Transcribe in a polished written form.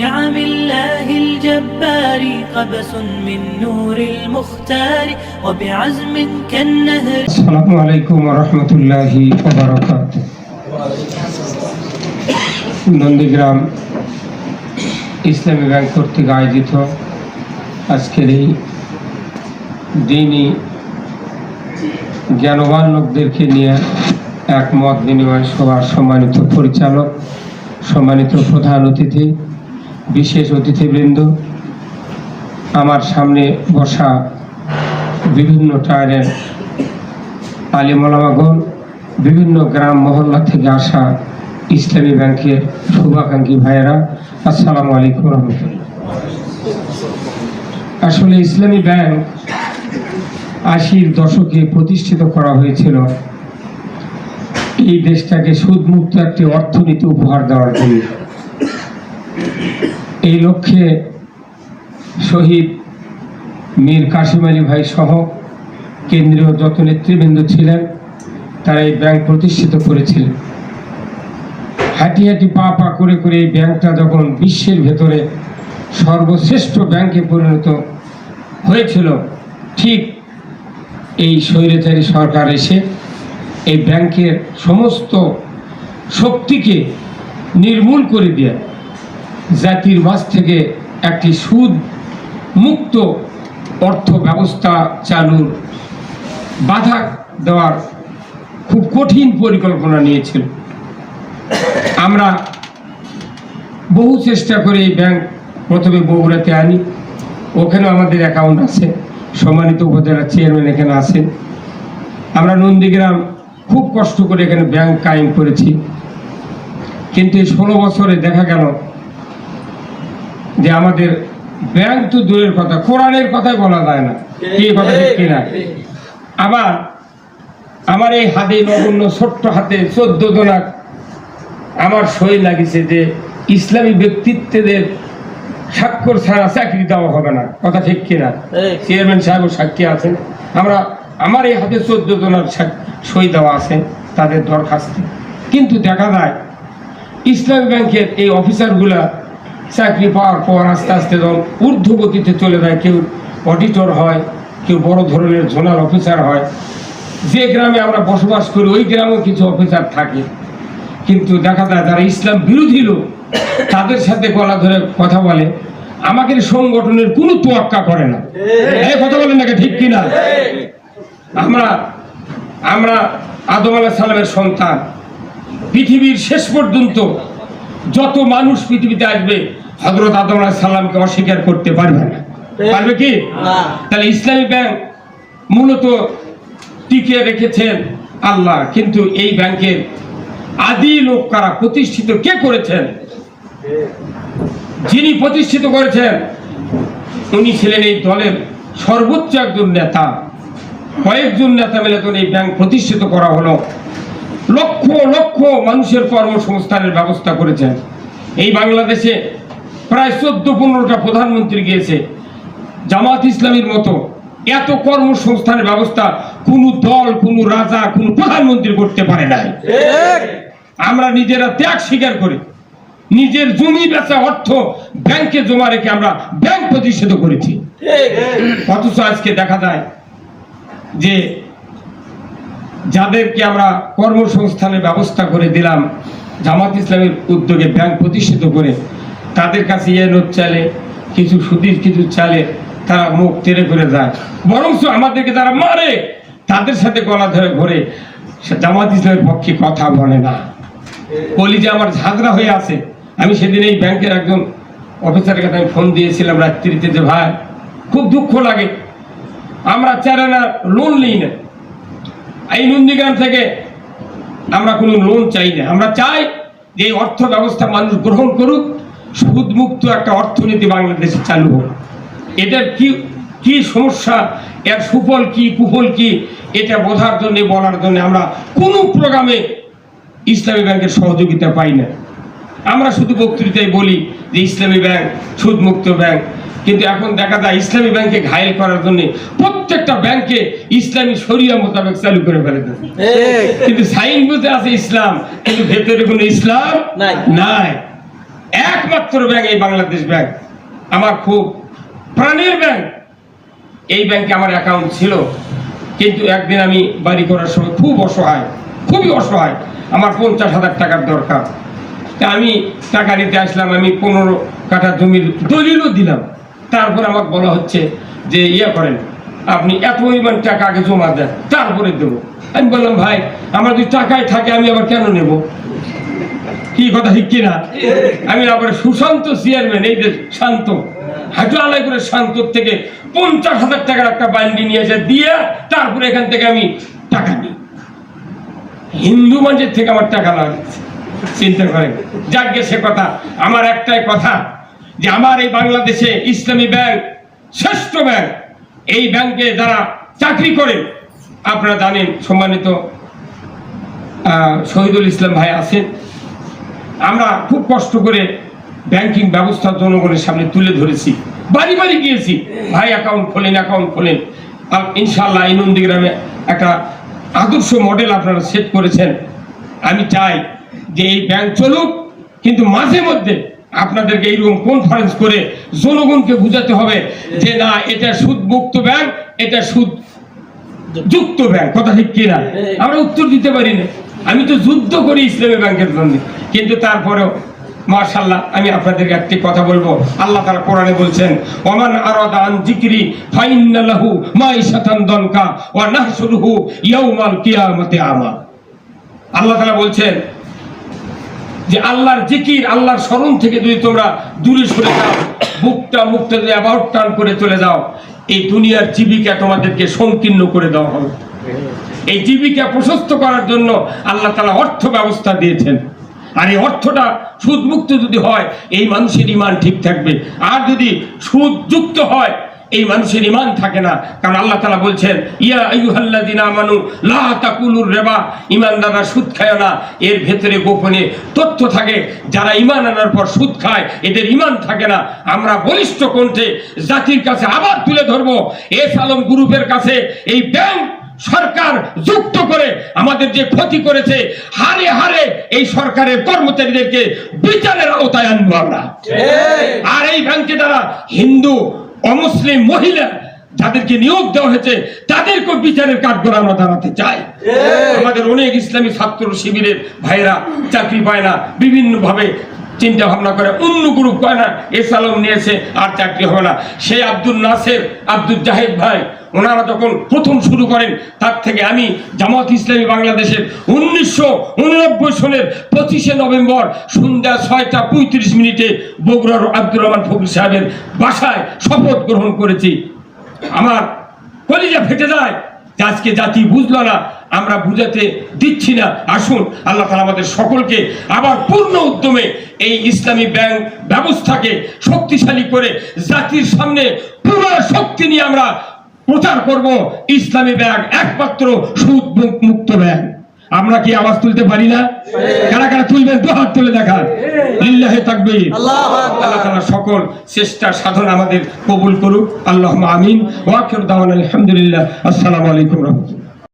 نعم الله الجبار قبس من نور المختار وبعزم كالنهر. السلام عليكم ورحمة الله وبركاته. নন্দীগ্রাম ইসলামী bank কর্তৃক আয়োজিত আজকের এই দিনই জ্ঞানবান লোকদেরকে নিয়ে এক মত বিনিময় সভার সম্মানিত পরিচালক, সম্মানিত প্রধান অতিথি, বিশেষ অতিথিবৃন্দ, আমার সামনে বসা বিভিন্ন টায়ারের আলিম ওলামাগণ, বিভিন্ন গ্রাম মহল্লা থেকে আসা ইসলামী ব্যাংকের শুভাকাঙ্ক্ষী ভাইয়েরা, আসসালামু আলাইকুম রহমতুল্লাহ। আসলে ইসলামী ব্যাংক 80-র দশকে প্রতিষ্ঠিত করা হয়েছিল এই দেশটাকে সুদমুক্ত একটি অর্থনীতি উপহার দেওয়ার জন্য। এই লক্ষ্যে শহীদ মীর কাসিম আলী ভাই সহ কেন্দ্রীয় যত নেতৃবৃন্দ ছিলেন তারা এই ব্যাংক প্রতিষ্ঠিত করেছিলেন। হাঁটি হাঁটি পা পা করে করে এই ব্যাংকটা যখন বিশ্বের ভেতরে সর্বশ্রেষ্ঠ ব্যাংকে পরিণত হয়েছিল, ঠিক এই স্বৈরাচারী সরকার এসে এই ব্যাংকের সমস্ত শক্তিকে নির্মূল করে দিয়ে জাতির মাঝ থেকে একটি সুদ মুক্ত অর্থ ব্যবস্থা চালুর বাধা দেওয়ার খুব কঠিন পরিকল্পনা নিয়েছিল। আমরা বহু চেষ্টা করে এই ব্যাংক প্রথমে বগুড়াতে আনি, ওখানেও আমাদের অ্যাকাউন্ট আছে, সম্মানিত উপজেলা চেয়ারম্যান এখানে আছেন। আমরা নন্দীগ্রাম খুব কষ্ট করে এখানে ব্যাংক কায়েম করেছি, কিন্তু এই 16 বছরে দেখা গেল যে আমাদের ব্যাংক তো দূরের কথা, কোরআনের কথাই বলা যায় না, কি কথা ঠিক কিনা? আবার আমার এই হাতে নগণ্য ছোট্ট হাতে 14 জনা আমার সই লাগিছে যে ইসলামী ব্যক্তিত্বদের স্বাক্ষর ছাড়া চাকরি দেওয়া হবে না, কথা ঠিক কিনা? চেয়ারম্যান সাহেব সাক্ষী আছেন। আমার এই হাতে 14 জনের সই দেওয়া আছে তাদের দরখাস্তে। কিন্তু দেখা যায় ইসলামী ব্যাংকের এই অফিসারগুলা চাকরি পাওয়ার পর আস্তে আস্তে যখন ঊর্ধ্বগতিতে চলে যায়, কেউ অডিটর হয়, কেউ বড় ধরনের জোনাল অফিসার হয়। যে গ্রামে আমরা বসবাস করি ওই গ্রামেও কিছু অফিসার থাকে, কিন্তু দেখা যায় যারা ইসলাম বিরোধী লোক তাদের সাথে গলা ধরে কথা বলে, আমাদের সংগঠনের কোনো তোয়াক্কা করে না। এই কথা বলেন নাকি ঠিক কিনা? আমরা আদম আলাইহিস সালামের সন্তান। পৃথিবীর শেষ পর্যন্ত যত মানুষ পৃথিবীতে আসবে হযরত আদম আলাইহিস সালামকে অস্বীকার করতে পারবে না, পারবে কি? তাহলে ইসলামী ব্যাংক মূলত টিকে রেখেছেন আল্লাহ, কিন্তু এই ব্যাংকের আদি লোক কারা, প্রতিষ্ঠিত কে করেছেন? যিনি প্রতিষ্ঠিত করেছেন উনি ছিলেন এই দলের সর্বোচ্চ একজন নেতা। কয়েকজন নেতা মিলে তো এই ব্যাংক প্রতিষ্ঠিত করা হলো। লক্ষ লক্ষ মানুষের কর্মসংস্থানের ব্যবস্থা করেছেন। এই বাংলাদেশে প্রায় 14-15টা প্রধানমন্ত্রী গিয়েছে। জামাত ইসলামীর মতো এত কর্মসংস্থানের ব্যবস্থা কোনো দল, কোনো রাজা, কোনো প্রধানমন্ত্রী করতে পারে নাই। আমরা নিজেরা ত্যাগ স্বীকার করি, নিজের জমি বেচা অর্থ ব্যাংকে জমা রেখে আমরা ব্যাংক প্রতিষ্ঠিত করেছি। অথচ আজকে দেখা যায় যে যাদেরকে আমরা কর্মসংস্থানের ব্যবস্থা করে দিলাম জামাত ইসলামের উদ্যোগে ব্যাংক প্রতিষ্ঠিত করে, তাদের কাছে নোট চালে, কিছু সুদির কিছু চালে তারা মুখ তেড়ে করে যায়। বরঞ্চ আমাদেরকে যারা মারে তাদের সাথে গলা ধরে ঘরে জামাত ইসলামের পক্ষে কথা বলে না। কলিজা আমার ঝাঁঝরা হয়ে আছে। আমি সেদিন এই ব্যাংকের একজন অফিসারের কাছে আমি ফোন দিয়েছিলাম রাত্রিতে, যে ভাই খুব দুঃখ লাগে, আমরা 4 আনা লোন নিই না, এই নন্দীগ্রাম থেকে আমরা কোনো লোন চাই না। আমরা চাই যে এই অর্থ ব্যবস্থা মানুষ গ্রহণ করুক, সুদমুক্ত একটা অর্থনীতি বাংলাদেশে চালু হোক। এটার কি সমস্যা, এর সুফল কি কুফল কি, এটা বোঝার জন্য, বলার জন্য আমরা কোনো প্রোগ্রামে ইসলামী ব্যাংকের সহযোগিতা পাই না। আমরা শুধু বক্তৃতায় বলি যে ইসলামী ব্যাংক সুদমুক্ত ব্যাংক, কিন্তু এখন দেখা যায় ইসলামী ব্যাংকে ঘায়েল করার জন্য প্রত্যেকটা ব্যাংকে ইসলামী শরিয়া মোতাবেক চালু করে ফেলেছে। কিন্তু সাইনবোর্ডে আছে ইসলাম, কিন্তু ভেতরে কোনো ইসলাম নাই। একমাত্র ব্যাংক এই বাংলাদেশ ব্যাংক, আমার খুব প্রাণের ব্যাংক। এই ব্যাংকে আমার অ্যাকাউন্ট ছিল, কিন্তু একদিন আমি বাড়ি করার সময় খুব অসহায়, খুবই অসহায়, আমার 50,000 টাকার দরকার। তা আমি টাকা নিতে আসলাম, আমি 15 কাঠা জমির দলিলও দিলাম। তারপর আমাকে বলা হচ্ছে যে ইয়ে করেন, আপনি এত পরিমাণ টাকা আগে জমা দেন, তারপরে দেবো। আমি বললাম, ভাই আমার যদি টাকায় থাকে আমি আবার কেন নেব? কি কথা ঠিক কিনা? আমি আবার সুশান্ত চেয়ারম্যান, এই যে শান্ত, হাজু আলাই করে শান্ত থেকে 50,000 টাকার একটা বান্ডি নিয়ে এসে দিয়ে তারপরে এখান থেকে আমি টাকা নিই। হিন্দু মানুষের থেকে আমার টাকা লাগে, চিন্তা করেন। যাকে সে কথা, আমার একটাই কথা যে আমার এই বাংলাদেশে ইসলামী ব্যাংক শ্রেষ্ঠ ব্যাংক। এই ব্যাংকে যারা চাকরি করেন, আপনারা জানেন, সম্মানিত শহীদুল ইসলাম ভাই আছেন, আমরা খুব কষ্ট করে ব্যাংকিং ব্যবস্থা জনগণের সামনে তুলে ধরেছি, বাড়ি বাড়ি গিয়েছি, ভাই অ্যাকাউন্ট খোলেন, অ্যাকাউন্ট খোলেন। ইনশাআল্লাহ এই নন্দীগ্রামে একটা আদর্শ মডেল আপনারা সেট করেছেন। আমি চাই যে এই ব্যাংক চলুক, কিন্তু মাঝে মধ্যে আপনাদেরকে এইরকম কনফারেন্স করে জনগণকে বুঝাতে হবে যে না, এটা সুদ মুক্ত ব্যাংক, এটা সুদ যুক্ত ব্যাংক। কথা ঠিক কিনা? আমরা উত্তর দিতে পারি না। আমি তো যুদ্ধ করি ইসলামী ব্যাংকের জন্য, কিন্তু তারপরেও মাশাআল্লাহ আমি আপনাদেরকে একটি কথা বলবো। আল্লাহ তাআলা কোরআনে বলছেন, ওমান আরাদা আন যিকরি ফাইন্না লাহু মাইশাতান দনকা ওয়া নাহশুরুহু ইয়াউমাল কিয়ামাতি আমা। আল্লাহ তাআলা বলছেন যে আল্লাহর জিকির, আল্লাহর স্মরণ থেকে যদি তোমরা দূরে সরে যাও, মুখটা যদি অ্যাবাউট টার্ন করে চলে যাও, এই দুনিয়ার জীবিকা তোমাদেরকে সংকীর্ণ করে দেওয়া হবে। এই জীবিকা প্রশস্ত করার জন্য আল্লাহ তাআলা অর্থ ব্যবস্থা দিয়েছেন। আর এই অর্থটা সুদমুক্ত যদি হয়, এই মানুষের ঈমান ঠিক থাকবে। আর যদি সুদ যুক্ত হয়, এই মানুষের ঈমান থাকে না। কারণ আল্লাহ তাআলা বলছেন, ইয়া আইয়ুহাল্লাযিনা আমানু লা তাকুলুর রিবা, ঈমানদাররা সুদ খায় না। এর ভেতরে গোপনে তথ্য থাকে, যারা ঈমান আনার পর সুদ খায় এদের ঈমান থাকে না। আমরা বলিষ্ঠ কণ্ঠে জাতির কাছে আবার তুলে ধরবো, এস আলম গ্রুপের কাছে এই ব্যাংক সরকার যুক্ত করে আমাদের যে ক্ষতি করেছে, হারে হারে এই সরকারের কর্মচারীদেরকে বিচারের আওতায় আনবো আমরা। আর এই ব্যাংকে যারা হিন্দু অমুসলিম মহিলা যাদেরকে নিয়োগ দেওয়া হয়েছে, তাদেরকে বিচারের কাঠগড়ায় আমরা দাঁড়াতে চাই। আমাদের অনেক ইসলামী ছাত্র শিবিরের ভাইরা চাকরি পায় না, বিভিন্ন ভাবে চিন্তা ভাবনা করে, অন্য গ্রুপ কয় না এস আলম নিয়েছে আর চাকরি হবে না। সেই আব্দুল নাসের, আব্দুল জাহেদ ভাই, ওনারা যখন প্রথম শুরু করেন, তার থেকে আমি জামাত ইসলামী বাংলাদেশের 1989 সালের 25শে নভেম্বর সন্ধ্যা 6টা 35 বগুড়ার আব্দুর রহমান ফকির সাহেবের বাসায় শপথ গ্রহণ করেছি। আমার কলিজা ফেটে যায় যে আজকে জাতি বুঝলো না, আমরা বুঝাতে দিচ্ছি না। আসুন আল্লাহ তাআলা আমাদের সকলকে আবার পূর্ণ উদ্যমে এই ইসলামী ব্যাংক ব্যবস্থাকে শক্তিশালী করে জাতির সামনে পুরো শক্তি নিয়ে আমরা প্রচার করব, ইসলামী ব্যাংক একমাত্র সুদ মুক্ত ব্যাংক। আমরা কি আওয়াজ তুলতে পারি না? কারা কারা তুলবেন? তো হাত তুলে দেখান। লিল্লাহি তাকবীর। আল্লাহ তাআলা সকল চেষ্টা সাধন আমাদের কবুল করুক। আল্লাহুম্মা আমিন। ওয়া আখিরু দাওয়ানা আলহামদুলিল্লাহ। আসসালামু আলাইকুম ওয়া রাহমাতুল্লাহ।